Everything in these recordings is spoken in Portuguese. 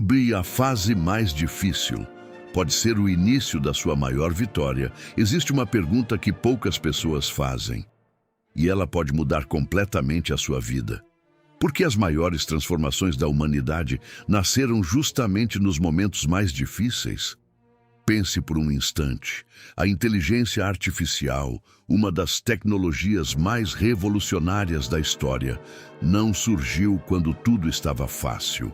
Sobre a fase mais difícil, pode ser o início da sua maior vitória, existe uma pergunta que poucas pessoas fazem, e ela pode mudar completamente a sua vida. Por que as maiores transformações da humanidade nasceram justamente nos momentos mais difíceis? Pense por um instante. A inteligência artificial, uma das tecnologias mais revolucionárias da história, não surgiu quando tudo estava fácil.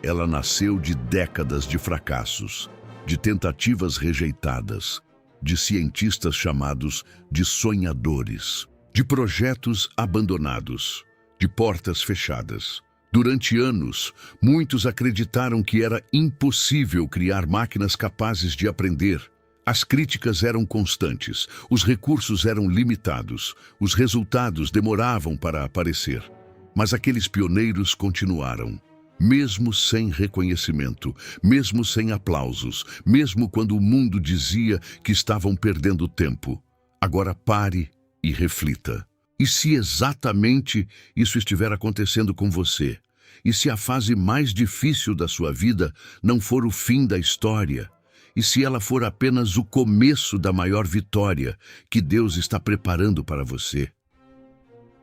Ela nasceu de décadas de fracassos, de tentativas rejeitadas, de cientistas chamados de sonhadores, de projetos abandonados, de portas fechadas. Durante anos, muitos acreditaram que era impossível criar máquinas capazes de aprender. As críticas eram constantes, os recursos eram limitados, os resultados demoravam para aparecer. Mas aqueles pioneiros continuaram. Mesmo sem reconhecimento, mesmo sem aplausos, mesmo quando o mundo dizia que estavam perdendo tempo. Agora pare e reflita. E se exatamente isso estiver acontecendo com você? E se a fase mais difícil da sua vida não for o fim da história? E se ela for apenas o começo da maior vitória que Deus está preparando para você?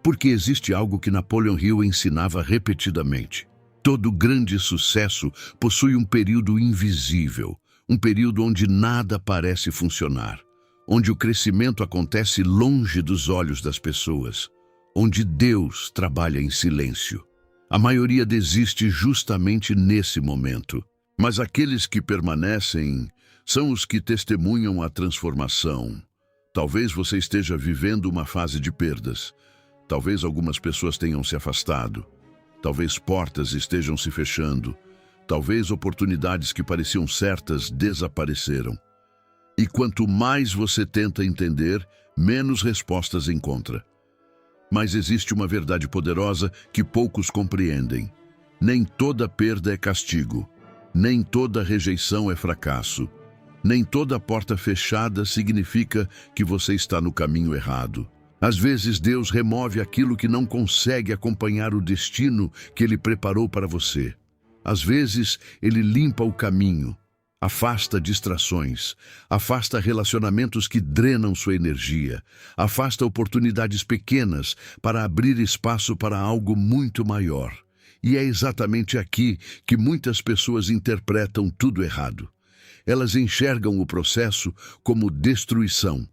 Porque existe algo que Napoleon Hill ensinava repetidamente. Todo grande sucesso possui um período invisível, um período onde nada parece funcionar, onde o crescimento acontece longe dos olhos das pessoas, onde Deus trabalha em silêncio. A maioria desiste justamente nesse momento, mas aqueles que permanecem são os que testemunham a transformação. Talvez você esteja vivendo uma fase de perdas, talvez algumas pessoas tenham se afastado, talvez portas estejam se fechando, talvez oportunidades que pareciam certas desapareceram. E quanto mais você tenta entender, menos respostas encontra. Mas existe uma verdade poderosa que poucos compreendem. Nem toda perda é castigo, nem toda rejeição é fracasso, nem toda porta fechada significa que você está no caminho errado. Às vezes Deus remove aquilo que não consegue acompanhar o destino que Ele preparou para você. Às vezes Ele limpa o caminho, afasta distrações, afasta relacionamentos que drenam sua energia, afasta oportunidades pequenas para abrir espaço para algo muito maior. E é exatamente aqui que muitas pessoas interpretam tudo errado. Elas enxergam o processo como destruição,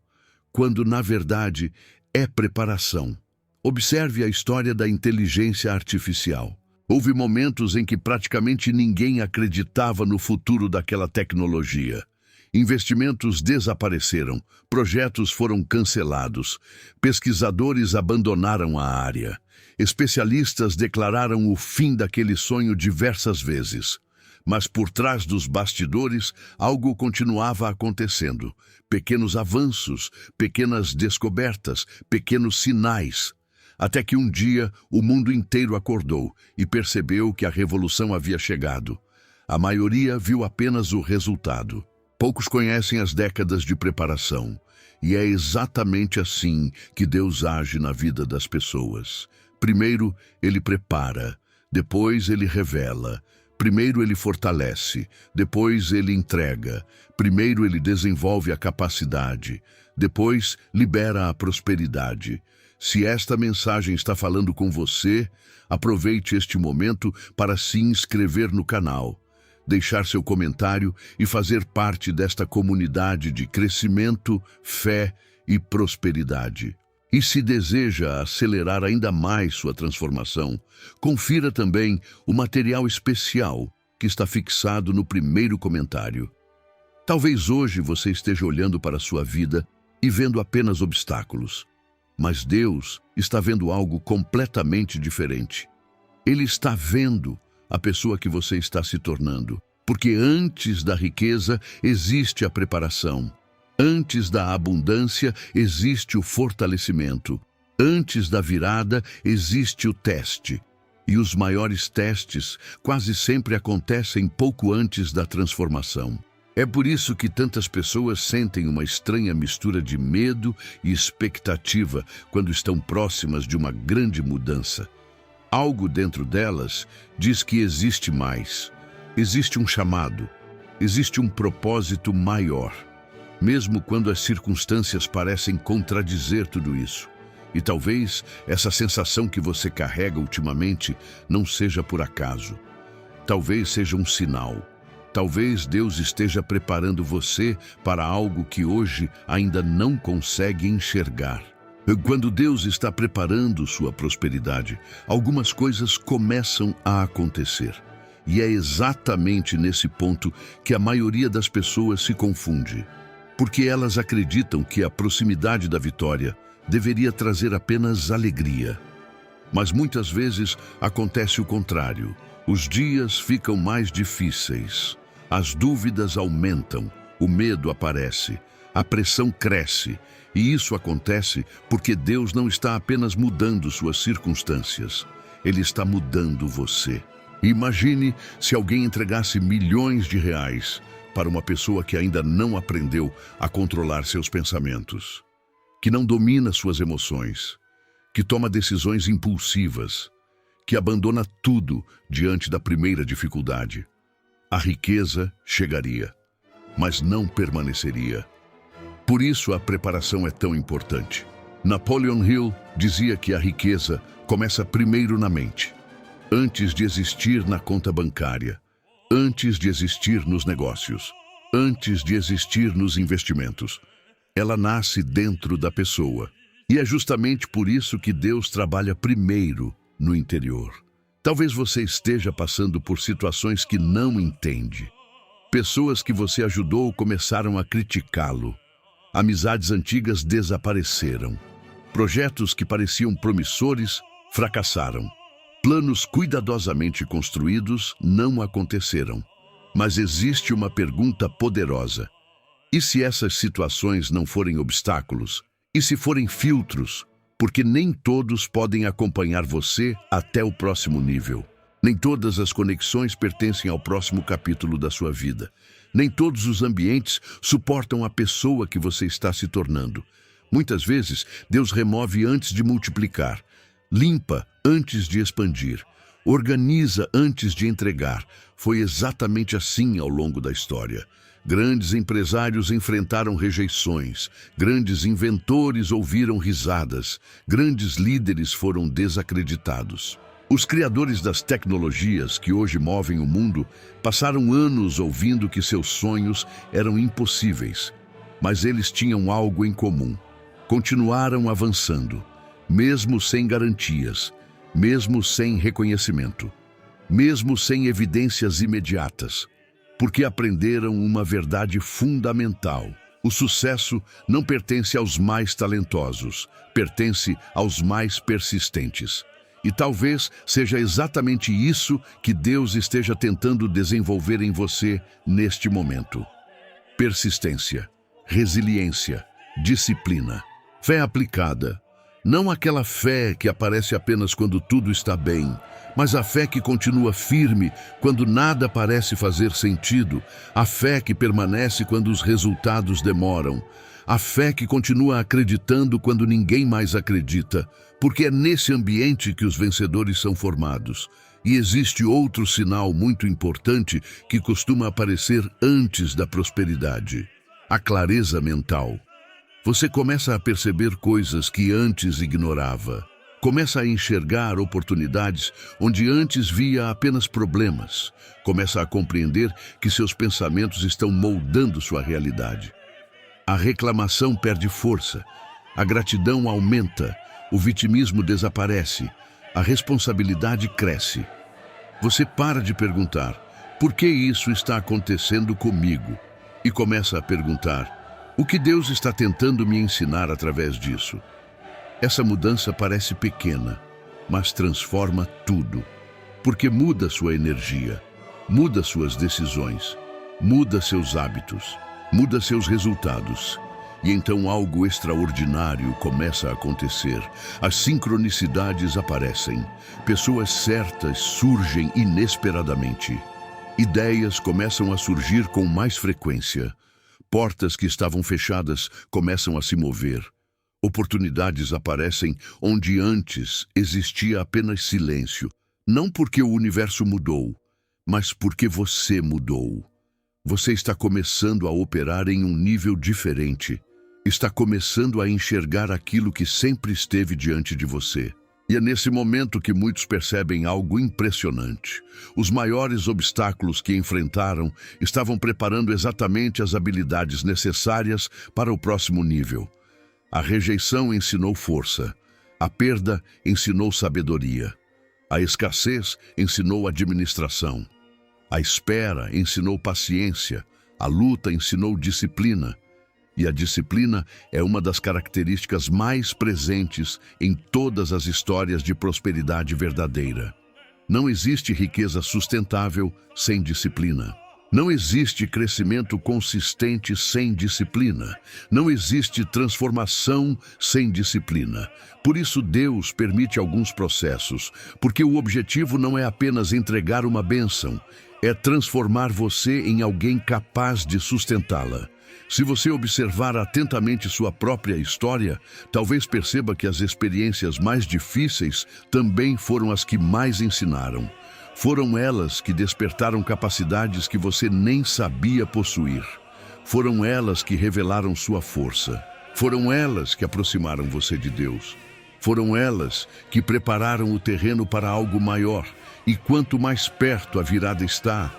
quando na verdade é preparação. Observe a história da inteligência artificial. Houve momentos em que praticamente ninguém acreditava no futuro daquela tecnologia. Investimentos desapareceram, projetos foram cancelados, pesquisadores abandonaram a área, especialistas declararam o fim daquele sonho diversas vezes. Mas por trás dos bastidores, algo continuava acontecendo. Pequenos avanços, pequenas descobertas, pequenos sinais. Até que um dia o mundo inteiro acordou e percebeu que a revolução havia chegado. A maioria viu apenas o resultado. Poucos conhecem as décadas de preparação. E é exatamente assim que Deus age na vida das pessoas. Primeiro, Ele prepara. Depois, Ele revela. Primeiro Ele fortalece, depois Ele entrega. Primeiro Ele desenvolve a capacidade, depois libera a prosperidade. Se esta mensagem está falando com você, aproveite este momento para se inscrever no canal, deixar seu comentário e fazer parte desta comunidade de crescimento, fé e prosperidade. E se deseja acelerar ainda mais sua transformação, confira também o material especial que está fixado no primeiro comentário. Talvez hoje você esteja olhando para a sua vida e vendo apenas obstáculos, mas Deus está vendo algo completamente diferente. Ele está vendo a pessoa que você está se tornando, porque antes da riqueza existe a preparação. Antes da abundância existe o fortalecimento. Antes da virada existe o teste. E os maiores testes quase sempre acontecem pouco antes da transformação. É por isso que tantas pessoas sentem uma estranha mistura de medo e expectativa quando estão próximas de uma grande mudança. Algo dentro delas diz que existe mais. Existe um chamado, existe um propósito maior, mesmo quando as circunstâncias parecem contradizer tudo isso. E talvez essa sensação que você carrega ultimamente não seja por acaso. Talvez seja um sinal. Talvez Deus esteja preparando você para algo que hoje ainda não consegue enxergar. Quando Deus está preparando sua prosperidade, algumas coisas começam a acontecer. E é exatamente nesse ponto que a maioria das pessoas se confunde. Porque elas acreditam que a proximidade da vitória deveria trazer apenas alegria. Mas muitas vezes acontece o contrário. Os dias ficam mais difíceis. As dúvidas aumentam, o medo aparece, a pressão cresce. E isso acontece porque Deus não está apenas mudando suas circunstâncias. Ele está mudando você. Imagine se alguém entregasse milhões de reais para uma pessoa que ainda não aprendeu a controlar seus pensamentos, que não domina suas emoções, que toma decisões impulsivas, que abandona tudo diante da primeira dificuldade. A riqueza chegaria, mas não permaneceria. Por isso a preparação é tão importante. Napoleon Hill dizia que a riqueza começa primeiro na mente, antes de existir na conta bancária, antes de existir nos negócios, antes de existir nos investimentos. Ela nasce dentro da pessoa. E é justamente por isso que Deus trabalha primeiro no interior. Talvez você esteja passando por situações que não entende. Pessoas que você ajudou começaram a criticá-lo. Amizades antigas desapareceram. Projetos que pareciam promissores fracassaram. Planos cuidadosamente construídos não aconteceram. Mas existe uma pergunta poderosa. E se essas situações não forem obstáculos? E se forem filtros? Porque nem todos podem acompanhar você até o próximo nível. Nem todas as conexões pertencem ao próximo capítulo da sua vida. Nem todos os ambientes suportam a pessoa que você está se tornando. Muitas vezes, Deus remove antes de multiplicar, limpa antes de expandir, organiza antes de entregar. Foi exatamente assim ao longo da história. Grandes empresários enfrentaram rejeições, grandes inventores ouviram risadas, grandes líderes foram desacreditados. Os criadores das tecnologias que hoje movem o mundo passaram anos ouvindo que seus sonhos eram impossíveis, mas eles tinham algo em comum. Continuaram avançando, mesmo sem garantias, mesmo sem reconhecimento, mesmo sem evidências imediatas. Porque aprenderam uma verdade fundamental. O sucesso não pertence aos mais talentosos, pertence aos mais persistentes. E talvez seja exatamente isso que Deus esteja tentando desenvolver em você neste momento. Persistência, resiliência, disciplina, fé aplicada. Não aquela fé que aparece apenas quando tudo está bem, mas a fé que continua firme quando nada parece fazer sentido, a fé que permanece quando os resultados demoram, a fé que continua acreditando quando ninguém mais acredita, porque é nesse ambiente que os vencedores são formados. E existe outro sinal muito importante que costuma aparecer antes da prosperidade: a clareza mental. Você começa a perceber coisas que antes ignorava. Começa a enxergar oportunidades onde antes via apenas problemas. Começa a compreender que seus pensamentos estão moldando sua realidade. A reclamação perde força, a gratidão aumenta, o vitimismo desaparece, a responsabilidade cresce. Você para de perguntar: por que isso está acontecendo comigo? E começa a perguntar: o que Deus está tentando me ensinar através disso? Essa mudança parece pequena, mas transforma tudo, porque muda sua energia, muda suas decisões, muda seus hábitos, muda seus resultados. E então algo extraordinário começa a acontecer. As sincronicidades aparecem, pessoas certas surgem inesperadamente. Ideias começam a surgir com mais frequência. Portas que estavam fechadas começam a se mover. Oportunidades aparecem onde antes existia apenas silêncio. Não porque o universo mudou, mas porque você mudou. Você está começando a operar em um nível diferente. Está começando a enxergar aquilo que sempre esteve diante de você. E é nesse momento que muitos percebem algo impressionante. Os maiores obstáculos que enfrentaram estavam preparando exatamente as habilidades necessárias para o próximo nível. A rejeição ensinou força. A perda ensinou sabedoria. A escassez ensinou administração. A espera ensinou paciência. A luta ensinou disciplina. E a disciplina é uma das características mais presentes em todas as histórias de prosperidade verdadeira. Não existe riqueza sustentável sem disciplina. Não existe crescimento consistente sem disciplina. Não existe transformação sem disciplina. Por isso Deus permite alguns processos, porque o objetivo não é apenas entregar uma bênção, é transformar você em alguém capaz de sustentá-la. Se você observar atentamente sua própria história, talvez perceba que as experiências mais difíceis também foram as que mais ensinaram. Foram elas que despertaram capacidades que você nem sabia possuir. Foram elas que revelaram sua força. Foram elas que aproximaram você de Deus. Foram elas que prepararam o terreno para algo maior. E quanto mais perto a virada está,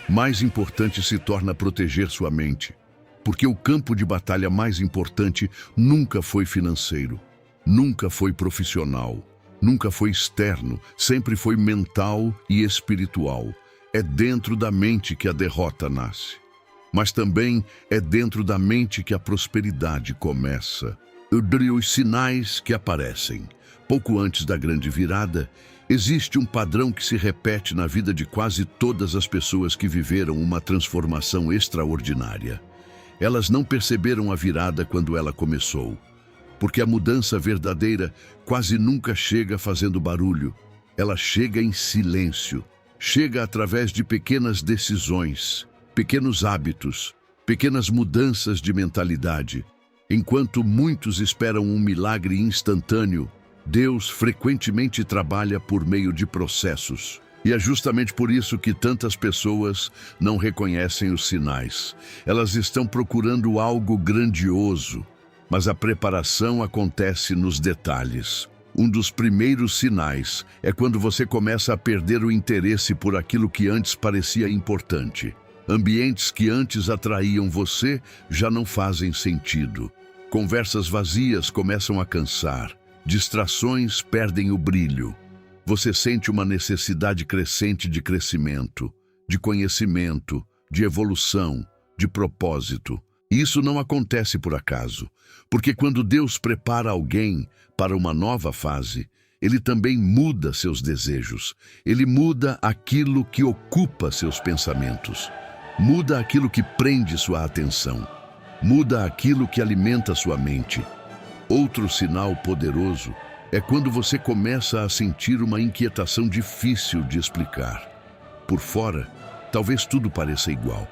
mais importante se torna proteger sua mente. Porque o campo de batalha mais importante nunca foi financeiro, nunca foi profissional, nunca foi externo, sempre foi mental e espiritual. É dentro da mente que a derrota nasce. Mas também é dentro da mente que a prosperidade começa. Os sinais que aparecem. Pouco antes da grande virada, existe um padrão que se repete na vida de quase todas as pessoas que viveram uma transformação extraordinária. Elas não perceberam a virada quando ela começou, porque a mudança verdadeira quase nunca chega fazendo barulho. Ela chega em silêncio, chega através de pequenas decisões, pequenos hábitos, pequenas mudanças de mentalidade. Enquanto muitos esperam um milagre instantâneo, Deus frequentemente trabalha por meio de processos. E é justamente por isso que tantas pessoas não reconhecem os sinais. Elas estão procurando algo grandioso, mas a preparação acontece nos detalhes. Um dos primeiros sinais é quando você começa a perder o interesse por aquilo que antes parecia importante. Ambientes que antes atraíam você já não fazem sentido. Conversas vazias começam a cansar. Distrações perdem o brilho. Você sente uma necessidade crescente de crescimento, de conhecimento, de evolução, de propósito. E isso não acontece por acaso, porque quando Deus prepara alguém para uma nova fase, Ele também muda seus desejos. Ele muda aquilo que ocupa seus pensamentos. Muda aquilo que prende sua atenção. Muda aquilo que alimenta sua mente. Outro sinal poderoso é quando você começa a sentir uma inquietação difícil de explicar. Por fora, talvez tudo pareça igual,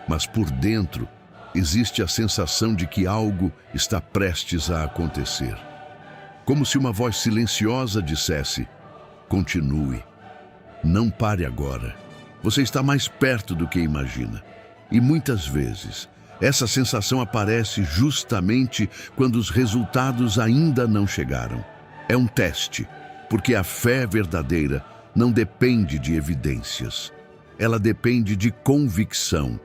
mas por dentro existe a sensação de que algo está prestes a acontecer. Como se uma voz silenciosa dissesse: continue, não pare agora. Você está mais perto do que imagina. E muitas vezes, essa sensação aparece justamente quando os resultados ainda não chegaram. É um teste, porque a fé verdadeira não depende de evidências. Ela depende de convicção.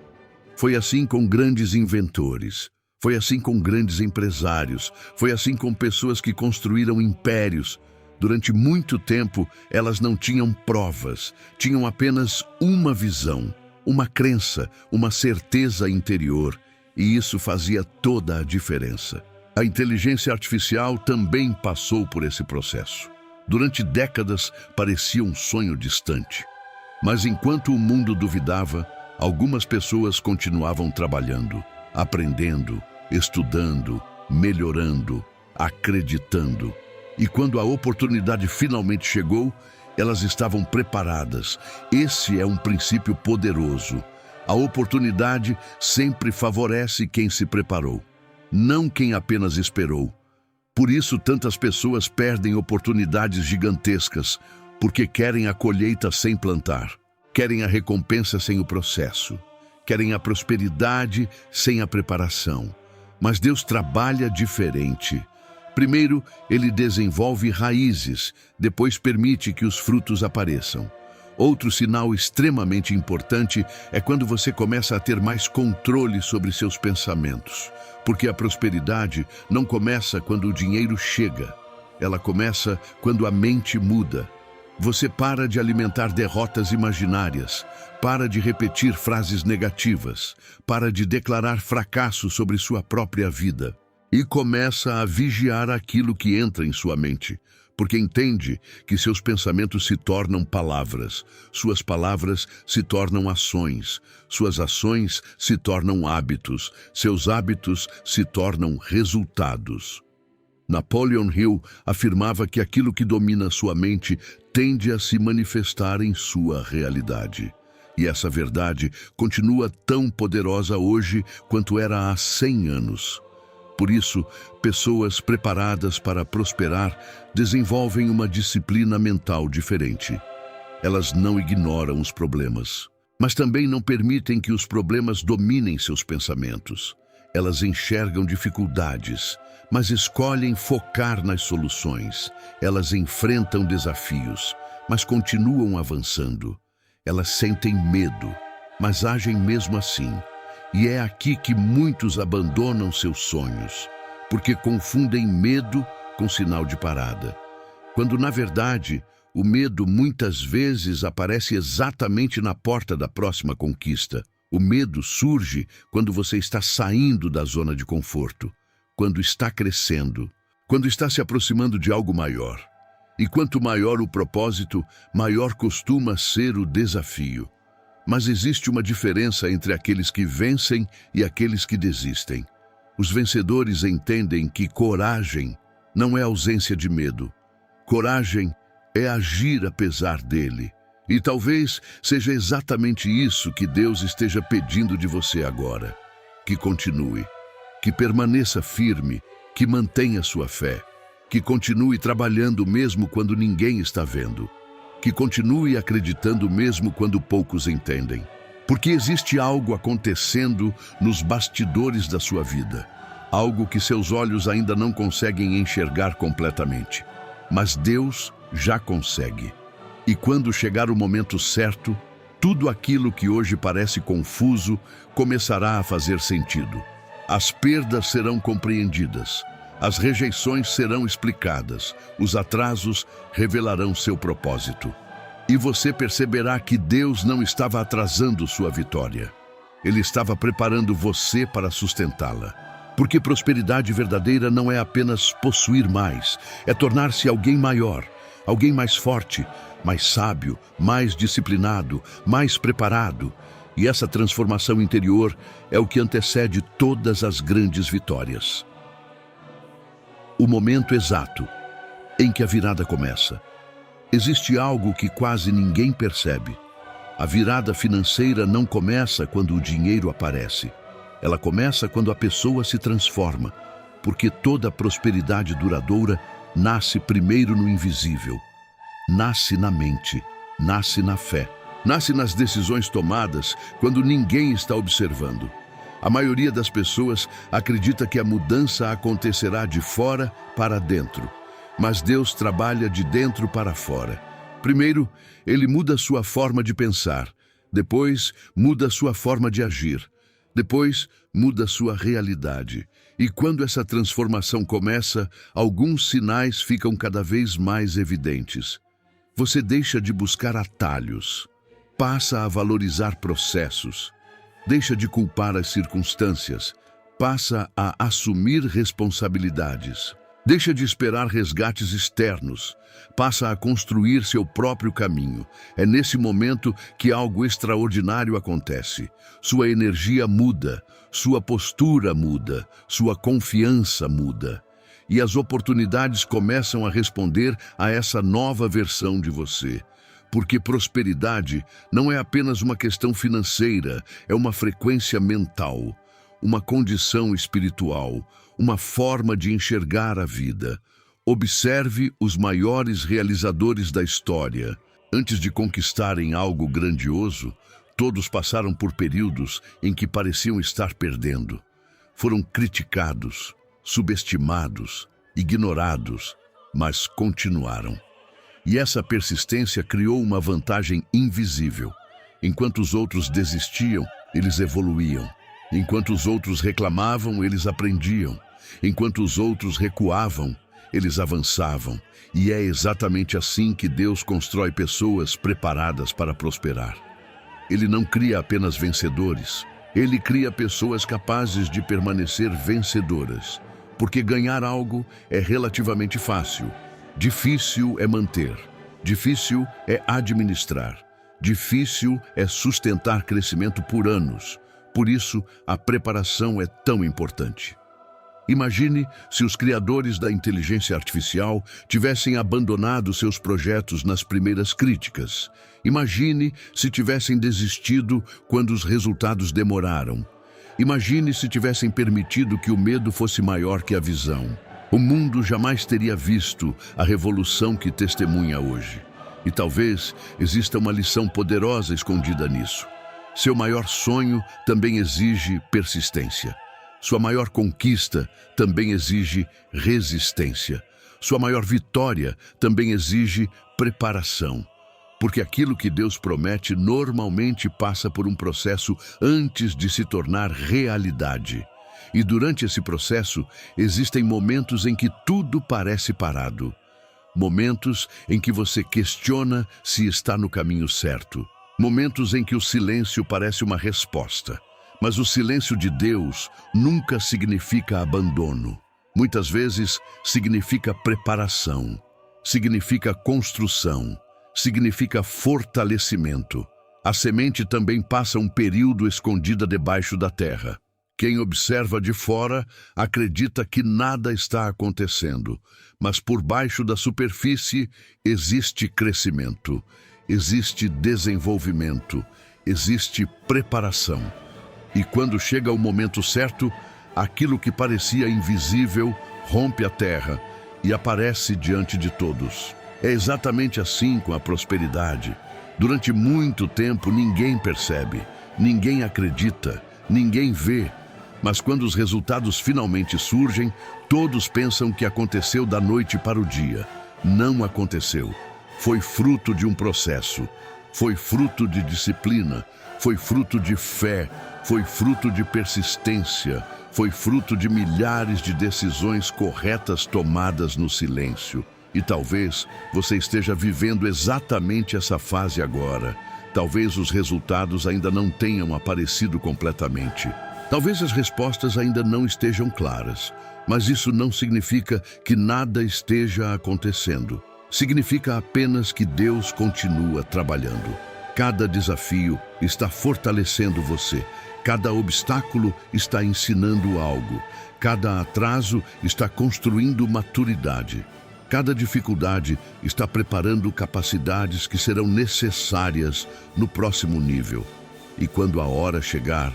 Foi assim com grandes inventores, foi assim com grandes empresários, foi assim com pessoas que construíram impérios. Durante muito tempo, elas não tinham provas, tinham apenas uma visão, uma crença, uma certeza interior, e isso fazia toda a diferença. A inteligência artificial também passou por esse processo. Durante décadas, parecia um sonho distante. Mas enquanto o mundo duvidava, algumas pessoas continuavam trabalhando, aprendendo, estudando, melhorando, acreditando. E quando a oportunidade finalmente chegou, elas estavam preparadas. Esse é um princípio poderoso. A oportunidade sempre favorece quem se preparou, não quem apenas esperou. Por isso, tantas pessoas perdem oportunidades gigantescas, porque querem a colheita sem plantar. Querem a recompensa sem o processo. Querem a prosperidade sem a preparação. Mas Deus trabalha diferente. Primeiro, Ele desenvolve raízes, depois permite que os frutos apareçam. Outro sinal extremamente importante é quando você começa a ter mais controle sobre seus pensamentos. Porque a prosperidade não começa quando o dinheiro chega. Ela começa quando a mente muda. Você para de alimentar derrotas imaginárias, para de repetir frases negativas, para de declarar fracasso sobre sua própria vida e começa a vigiar aquilo que entra em sua mente, porque entende que seus pensamentos se tornam palavras, suas palavras se tornam ações, suas ações se tornam hábitos, seus hábitos se tornam resultados. Napoleon Hill afirmava que aquilo que domina sua mente tende a se manifestar em sua realidade. E essa verdade continua tão poderosa hoje quanto era há 100 anos. Por isso, pessoas preparadas para prosperar desenvolvem uma disciplina mental diferente. Elas não ignoram os problemas, mas também não permitem que os problemas dominem seus pensamentos. Elas enxergam dificuldades, mas escolhem focar nas soluções. Elas enfrentam desafios, mas continuam avançando. Elas sentem medo, mas agem mesmo assim. E é aqui que muitos abandonam seus sonhos, porque confundem medo com sinal de parada. Quando, na verdade, o medo muitas vezes aparece exatamente na porta da próxima conquista. O medo surge quando você está saindo da zona de conforto, quando está crescendo, quando está se aproximando de algo maior. E quanto maior o propósito, maior costuma ser o desafio. Mas existe uma diferença entre aqueles que vencem e aqueles que desistem. Os vencedores entendem que coragem não é ausência de medo. Coragem é agir apesar dele. E talvez seja exatamente isso que Deus esteja pedindo de você agora. Que continue, que permaneça firme, que mantenha sua fé, que continue trabalhando mesmo quando ninguém está vendo. Que continue acreditando mesmo quando poucos entendem. Porque existe algo acontecendo nos bastidores da sua vida. Algo que seus olhos ainda não conseguem enxergar completamente. Mas Deus já consegue. E quando chegar o momento certo, tudo aquilo que hoje parece confuso começará a fazer sentido. As perdas serão compreendidas. As rejeições serão explicadas, os atrasos revelarão seu propósito. E você perceberá que Deus não estava atrasando sua vitória. Ele estava preparando você para sustentá-la. Porque prosperidade verdadeira não é apenas possuir mais, é tornar-se alguém maior, alguém mais forte, mais sábio, mais disciplinado, mais preparado. E essa transformação interior é o que antecede todas as grandes vitórias. O momento exato em que a virada começa. Existe algo que quase ninguém percebe. A virada financeira não começa quando o dinheiro aparece. Ela começa quando a pessoa se transforma, porque toda prosperidade duradoura nasce primeiro no invisível. Nasce na mente, nasce na fé, nasce nas decisões tomadas quando ninguém está observando. A maioria das pessoas acredita que a mudança acontecerá de fora para dentro, mas Deus trabalha de dentro para fora. Primeiro, Ele muda sua forma de pensar, depois muda sua forma de agir, depois muda sua realidade. E quando essa transformação começa, alguns sinais ficam cada vez mais evidentes. Você deixa de buscar atalhos, passa a valorizar processos, deixa de culpar as circunstâncias, passa a assumir responsabilidades. Deixa de esperar resgates externos, passa a construir seu próprio caminho. É nesse momento que algo extraordinário acontece. Sua energia muda, sua postura muda, sua confiança muda. E as oportunidades começam a responder a essa nova versão de você. Porque prosperidade não é apenas uma questão financeira, é uma frequência mental, uma condição espiritual, uma forma de enxergar a vida. Observe os maiores realizadores da história. Antes de conquistarem algo grandioso, todos passaram por períodos em que pareciam estar perdendo. Foram criticados, subestimados, ignorados, mas continuaram. E essa persistência criou uma vantagem invisível. Enquanto os outros desistiam, eles evoluíam. Enquanto os outros reclamavam, eles aprendiam. Enquanto os outros recuavam, eles avançavam. E é exatamente assim que Deus constrói pessoas preparadas para prosperar. Ele não cria apenas vencedores. Ele cria pessoas capazes de permanecer vencedoras. Porque ganhar algo é relativamente fácil. Difícil é manter. Difícil é administrar. Difícil é sustentar crescimento por anos. Por isso, a preparação é tão importante. Imagine se os criadores da inteligência artificial tivessem abandonado seus projetos nas primeiras críticas. Imagine se tivessem desistido quando os resultados demoraram. Imagine se tivessem permitido que o medo fosse maior que a visão. O mundo jamais teria visto a revolução que testemunha hoje. E talvez exista uma lição poderosa escondida nisso. Seu maior sonho também exige persistência. Sua maior conquista também exige resistência. Sua maior vitória também exige preparação. Porque aquilo que Deus promete normalmente passa por um processo antes de se tornar realidade. E durante esse processo, existem momentos em que tudo parece parado. Momentos em que você questiona se está no caminho certo. Momentos em que o silêncio parece uma resposta. Mas o silêncio de Deus nunca significa abandono. Muitas vezes significa preparação, significa construção, significa fortalecimento. A semente também passa um período escondida debaixo da terra. Quem observa de fora acredita que nada está acontecendo, mas por baixo da superfície existe crescimento, existe desenvolvimento, existe preparação. E quando chega o momento certo, aquilo que parecia invisível rompe a terra e aparece diante de todos. É exatamente assim com a prosperidade. Durante muito tempo ninguém percebe, ninguém acredita, ninguém vê. Mas quando os resultados finalmente surgem, todos pensam que aconteceu da noite para o dia. Não aconteceu. Foi fruto de um processo. Foi fruto de disciplina. Foi fruto de fé. Foi fruto de persistência. Foi fruto de milhares de decisões corretas tomadas no silêncio. E talvez você esteja vivendo exatamente essa fase agora. Talvez os resultados ainda não tenham aparecido completamente. Talvez as respostas ainda não estejam claras, mas isso não significa que nada esteja acontecendo. Significa apenas que Deus continua trabalhando. Cada desafio está fortalecendo você. Cada obstáculo está ensinando algo. Cada atraso está construindo maturidade. Cada dificuldade está preparando capacidades que serão necessárias no próximo nível. E quando a hora chegar,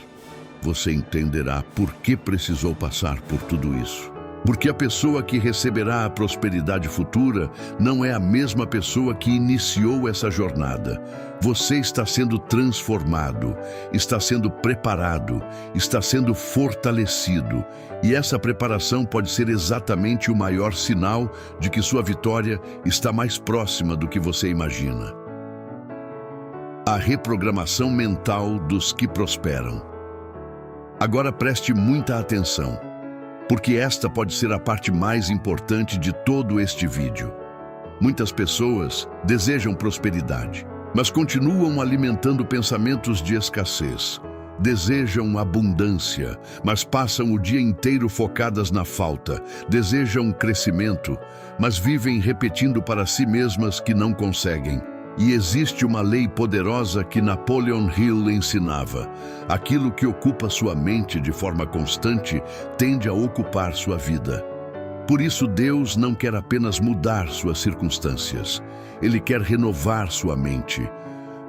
você entenderá por que precisou passar por tudo isso. Porque a pessoa que receberá a prosperidade futura não é a mesma pessoa que iniciou essa jornada. Você está sendo transformado, está sendo preparado, está sendo fortalecido. E essa preparação pode ser exatamente o maior sinal de que sua vitória está mais próxima do que você imagina. A reprogramação mental dos que prosperam. Agora preste muita atenção, porque esta pode ser a parte mais importante de todo este vídeo. Muitas pessoas desejam prosperidade, mas continuam alimentando pensamentos de escassez. Desejam abundância, mas passam o dia inteiro focadas na falta. Desejam crescimento, mas vivem repetindo para si mesmas que não conseguem. E existe uma lei poderosa que Napoleon Hill ensinava. Aquilo que ocupa sua mente de forma constante tende a ocupar sua vida. Por isso Deus não quer apenas mudar suas circunstâncias. Ele quer renovar sua mente.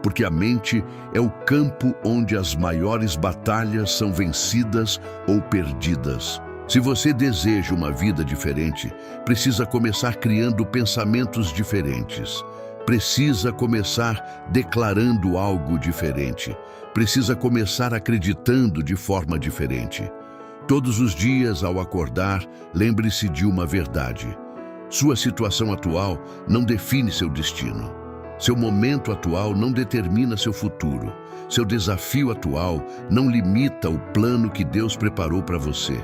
Porque a mente é o campo onde as maiores batalhas são vencidas ou perdidas. Se você deseja uma vida diferente, precisa começar criando pensamentos diferentes. precisa começar declarando algo diferente. Precisa começar acreditando de forma diferente. Todos os dias, ao acordar, lembre-se de uma verdade. Sua situação atual não define seu destino. Seu momento atual não determina seu futuro. Seu desafio atual não limita o plano que Deus preparou para você.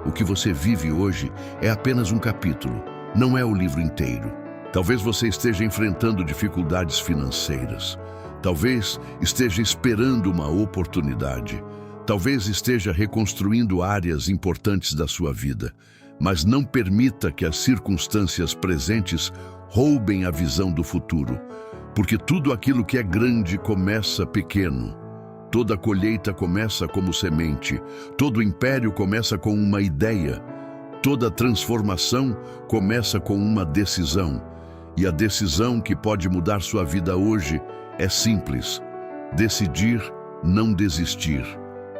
O que você vive hoje é apenas um capítulo, não é o livro inteiro. Talvez você esteja enfrentando dificuldades financeiras. Talvez esteja esperando uma oportunidade. Talvez esteja reconstruindo áreas importantes da sua vida. Mas não permita que as circunstâncias presentes roubem a visão do futuro. Porque tudo aquilo que é grande começa pequeno. Toda colheita começa como semente. Todo império começa com uma ideia. Toda transformação começa com uma decisão. E a decisão que pode mudar sua vida hoje é simples. Decidir não desistir.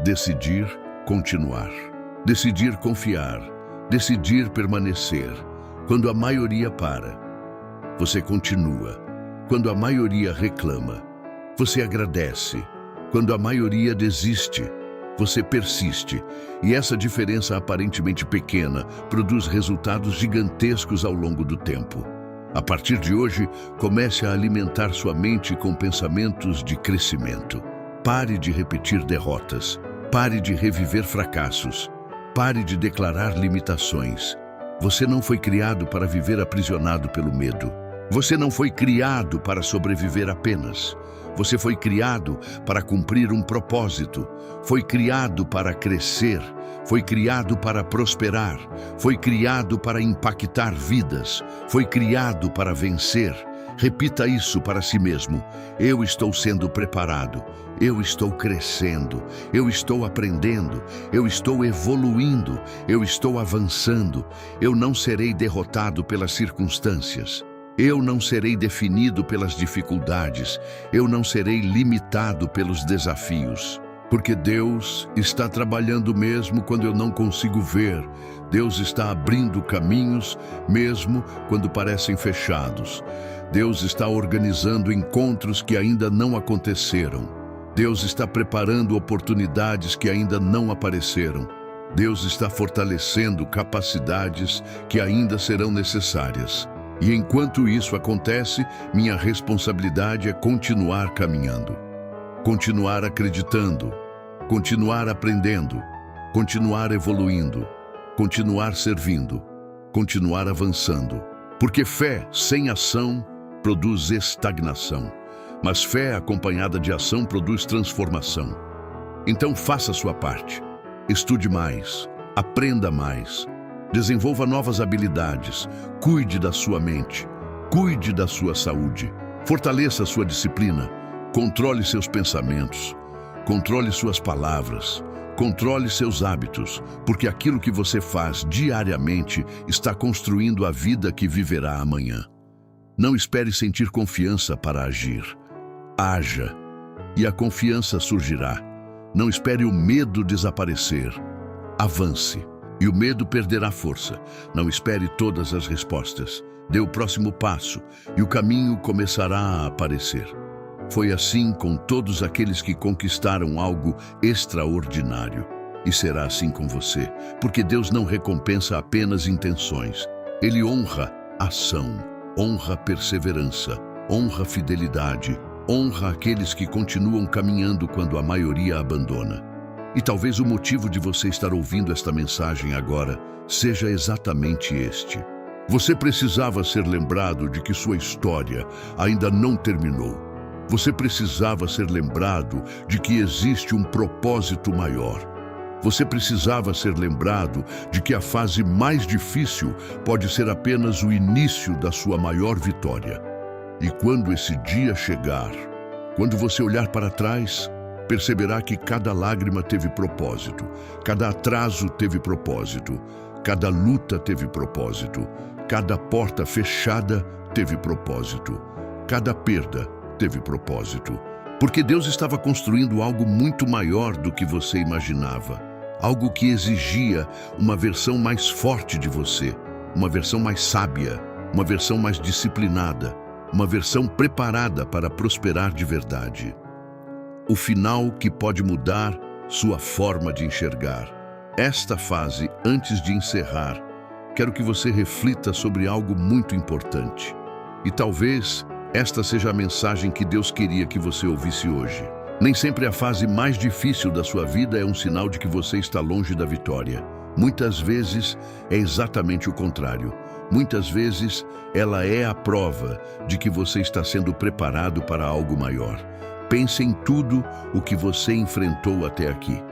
Decidir continuar. Decidir confiar. Decidir permanecer. Quando a maioria para, você continua. Quando a maioria reclama, você agradece. Quando a maioria desiste, você persiste. E essa diferença aparentemente pequena produz resultados gigantescos ao longo do tempo. A partir de hoje, comece a alimentar sua mente com pensamentos de crescimento. Pare de repetir derrotas. Pare de reviver fracassos. Pare de declarar limitações. Você não foi criado para viver aprisionado pelo medo. Você não foi criado para sobreviver apenas. Você foi criado para cumprir um propósito. Foi criado para crescer. Foi criado para prosperar. Foi criado para impactar vidas. Foi criado para vencer. Repita isso para si mesmo. Eu estou sendo preparado. Eu estou crescendo. Eu estou aprendendo. Eu estou evoluindo. Eu estou avançando. Eu não serei derrotado pelas circunstâncias. Eu não serei definido pelas dificuldades. Eu não serei limitado pelos desafios. Porque Deus está trabalhando mesmo quando eu não consigo ver. Deus está abrindo caminhos mesmo quando parecem fechados. Deus está organizando encontros que ainda não aconteceram. Deus está preparando oportunidades que ainda não apareceram. Deus está fortalecendo capacidades que ainda serão necessárias. E enquanto isso acontece, minha responsabilidade é continuar caminhando, continuar acreditando, continuar aprendendo, continuar evoluindo, continuar servindo, continuar avançando. Porque fé sem ação produz estagnação, mas fé acompanhada de ação produz transformação. Então faça a sua parte. Estude mais, aprenda mais. Desenvolva novas habilidades, cuide da sua mente, cuide da sua saúde, fortaleça a sua disciplina, controle seus pensamentos, controle suas palavras, controle seus hábitos, porque aquilo que você faz diariamente está construindo a vida que viverá amanhã. Não espere sentir confiança para agir. Haja, e a confiança surgirá. Não espere o medo desaparecer. Avance. E o medo perderá força. Não espere todas as respostas. Dê o próximo passo e o caminho começará a aparecer. Foi assim com todos aqueles que conquistaram algo extraordinário. E será assim com você, porque Deus não recompensa apenas intenções. Ele honra ação, honra perseverança, honra fidelidade, honra aqueles que continuam caminhando quando a maioria abandona. E talvez o motivo de você estar ouvindo esta mensagem agora seja exatamente este. Você precisava ser lembrado de que sua história ainda não terminou. Você precisava ser lembrado de que existe um propósito maior. Você precisava ser lembrado de que a fase mais difícil pode ser apenas o início da sua maior vitória. E quando esse dia chegar, quando você olhar para trás, perceberá que cada lágrima teve propósito, cada atraso teve propósito, cada luta teve propósito, cada porta fechada teve propósito, cada perda teve propósito. Porque Deus estava construindo algo muito maior do que você imaginava, algo que exigia uma versão mais forte de você, uma versão mais sábia, uma versão mais disciplinada, uma versão preparada para prosperar de verdade. O final que pode mudar sua forma de enxergar. Esta fase, antes de encerrar, quero que você reflita sobre algo muito importante. E talvez esta seja a mensagem que Deus queria que você ouvisse hoje. Nem sempre a fase mais difícil da sua vida é um sinal de que você está longe da vitória. Muitas vezes é exatamente o contrário. Muitas vezes ela é a prova de que você está sendo preparado para algo maior. Pense em tudo o que você enfrentou até aqui.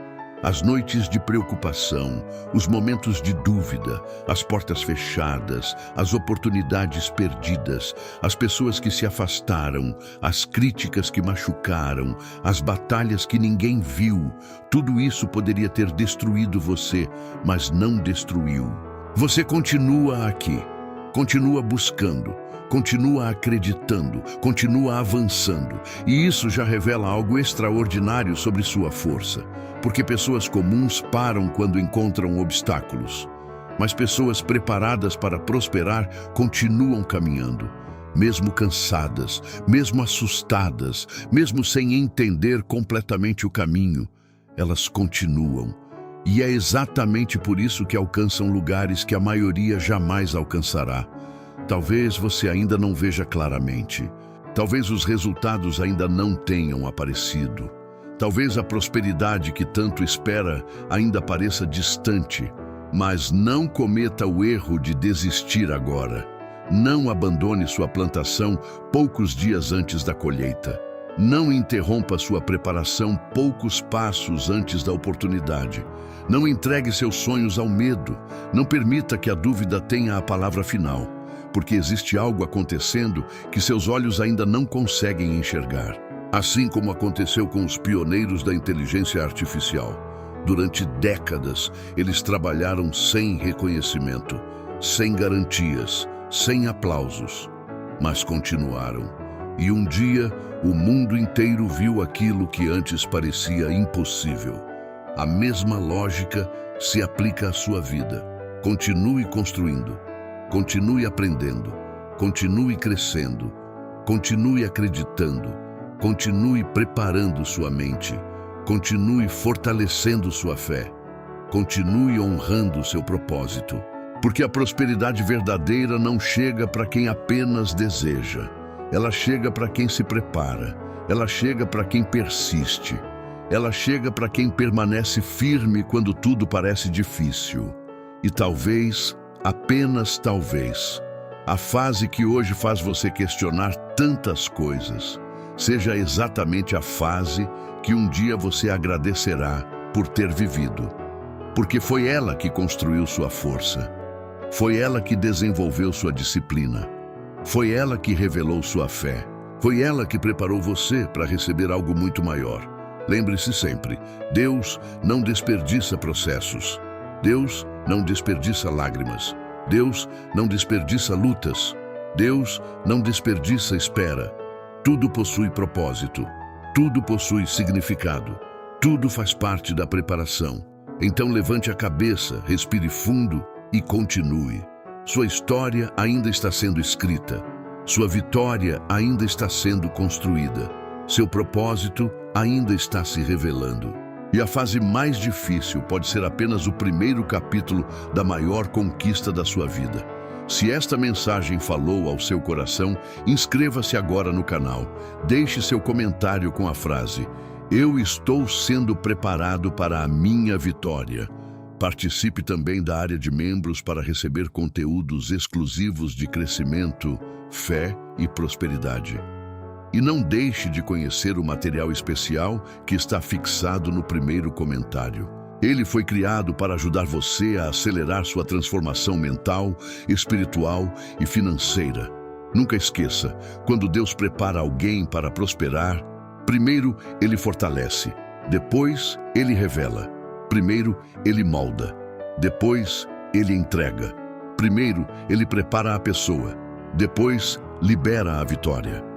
As noites de preocupação, os momentos de dúvida, as portas fechadas, as oportunidades perdidas, as pessoas que se afastaram, as críticas que machucaram, as batalhas que ninguém viu. Tudo isso poderia ter destruído você, mas não destruiu. Você continua aqui, continua buscando, continua acreditando, continua avançando. E isso já revela algo extraordinário sobre sua força. Porque pessoas comuns param quando encontram obstáculos. Mas pessoas preparadas para prosperar continuam caminhando. Mesmo cansadas, mesmo assustadas, mesmo sem entender completamente o caminho, elas continuam. E é exatamente por isso que alcançam lugares que a maioria jamais alcançará. Talvez você ainda não veja claramente. Talvez os resultados ainda não tenham aparecido. Talvez a prosperidade que tanto espera ainda pareça distante. Mas não cometa o erro de desistir agora. Não abandone sua plantação poucos dias antes da colheita. Não interrompa sua preparação poucos passos antes da oportunidade. Não entregue seus sonhos ao medo. Não permita que a dúvida tenha a palavra final, porque existe algo acontecendo que seus olhos ainda não conseguem enxergar. Assim como aconteceu com os pioneiros da inteligência artificial. Durante décadas, eles trabalharam sem reconhecimento, sem garantias, sem aplausos, mas continuaram. E um dia, o mundo inteiro viu aquilo que antes parecia impossível. A mesma lógica se aplica à sua vida. Continue construindo, continue aprendendo, continue crescendo, continue acreditando, continue preparando sua mente, continue fortalecendo sua fé, continue honrando seu propósito. Porque a prosperidade verdadeira não chega para quem apenas deseja. Ela chega para quem se prepara. Ela chega para quem persiste. Ela chega para quem permanece firme quando tudo parece difícil. E talvez, apenas talvez, a fase que hoje faz você questionar tantas coisas seja exatamente a fase que um dia você agradecerá por ter vivido. Porque foi ela que construiu sua força. Foi ela que desenvolveu sua disciplina. Foi ela que revelou sua fé. Foi ela que preparou você para receber algo muito maior. Lembre-se sempre, Deus não desperdiça processos. Deus não desperdiça lágrimas. Deus não desperdiça lutas. Deus não desperdiça espera. Tudo possui propósito. Tudo possui significado. Tudo faz parte da preparação. Então levante a cabeça, respire fundo e continue. Sua história ainda está sendo escrita. Sua vitória ainda está sendo construída. Seu propósito ainda está se revelando. E a fase mais difícil pode ser apenas o primeiro capítulo da maior conquista da sua vida. Se esta mensagem falou ao seu coração, inscreva-se agora no canal. Deixe seu comentário com a frase: "Eu estou sendo preparado para a minha vitória". Participe também da área de membros para receber conteúdos exclusivos de crescimento, fé e prosperidade. E não deixe de conhecer o material especial que está fixado no primeiro comentário. Ele foi criado para ajudar você a acelerar sua transformação mental, espiritual e financeira. Nunca esqueça, quando Deus prepara alguém para prosperar, primeiro Ele fortalece, depois Ele revela. Primeiro, Ele molda. Depois, Ele entrega. Primeiro, Ele prepara a pessoa. Depois, libera a vitória.